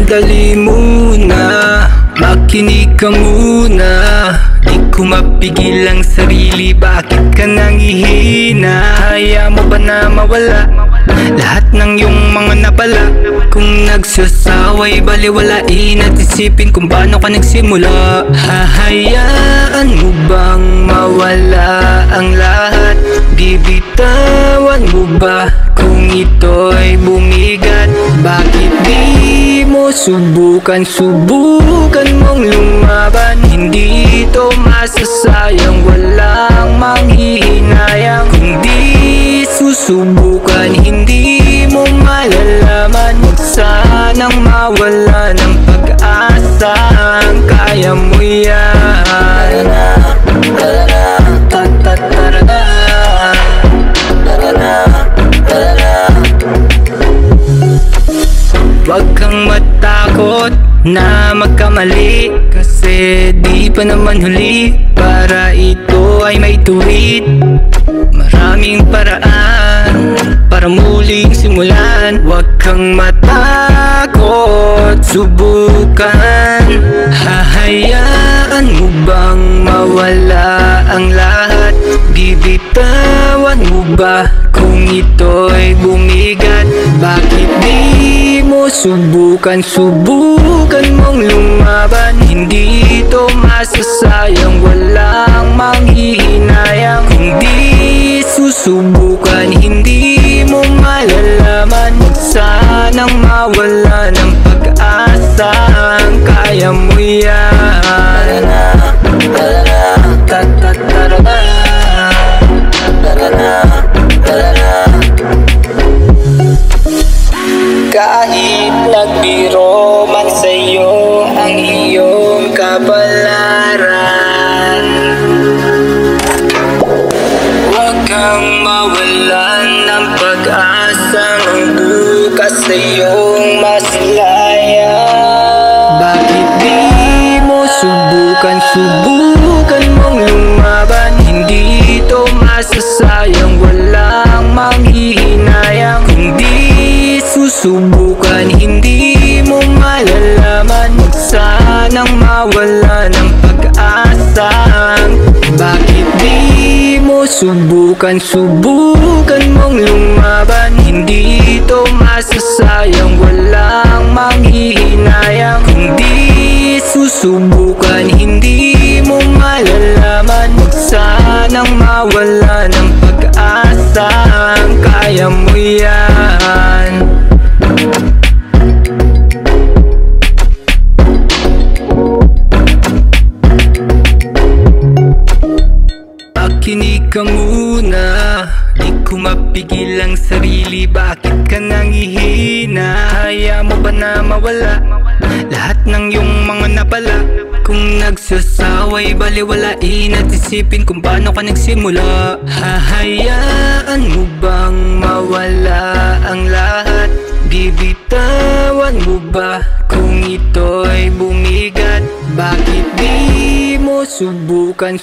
Sandali muna, makinig ka muna. Di ko mapigil ang sarili, bakit ka nanghihina? Kaya mo ba na mawala lahat ng iyong mga napala? Kung nagsasaway baliwalain at isipin kung paano ka nagsimula. Hahayaan mo bang mawala ang lahat? Bibitawan mo ba kung ito'y bumigat? Bakit di mo subukan mong lumaban? Hindi ito masasayang, walang manghihinayang. Kung di susubukan, hindi mo malalaman. Huwag sanang mawala ng pag-asa, kaya mo yan. Huwag kang matakot na magkamali, kasi di pa naman huli para ito ay may tuwid. Maraming paraan para muling simulan. Huwag kang matakot, subukan. Hahayaan mo bang mawala ang lahat? Bibitawan mo ba kung ito'y bumigat? Bakit di mo subukan mong lumaban? Hindi ito masasayang, walang manghihinayang. Kung di susubukan, hindi mo malalaman. Huwag sanang mawala ng pag-asa, kaya mo yan. Kahit nagbiro man sa'yo ang iyong kapalaran, huwag kang mawalan ng pag-asa ng bukas sa iyong masilaya. Bakit di mo subukan mong lumaban? Hindi ito masasayang, walang manghihinayang. Kung di susubukan, hindi mo malalaman. Huwag sanang mawala ng pag-asa. Bakit di mo subukan mong lumaban? Hindi ito masasayang, walang manghihinayang. Kung di susubukan, hindi mo malalaman. Huwag sanang mawala ng pag-asa, kaya mo yan. Makinig ka muna, di ko mapigil ang sarili, bakit ka nanghihina? Kaya mo ba na mawala lahat ng iyong mga napala? Kung nagsasaway baliwalain at isipin kung paano ka nagsimula. Hahayaan mo bang mawala ang lahat? Bibitawan mo ba kung ito'y bumigat? Bakit di mo subukan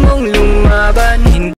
mong lumaban?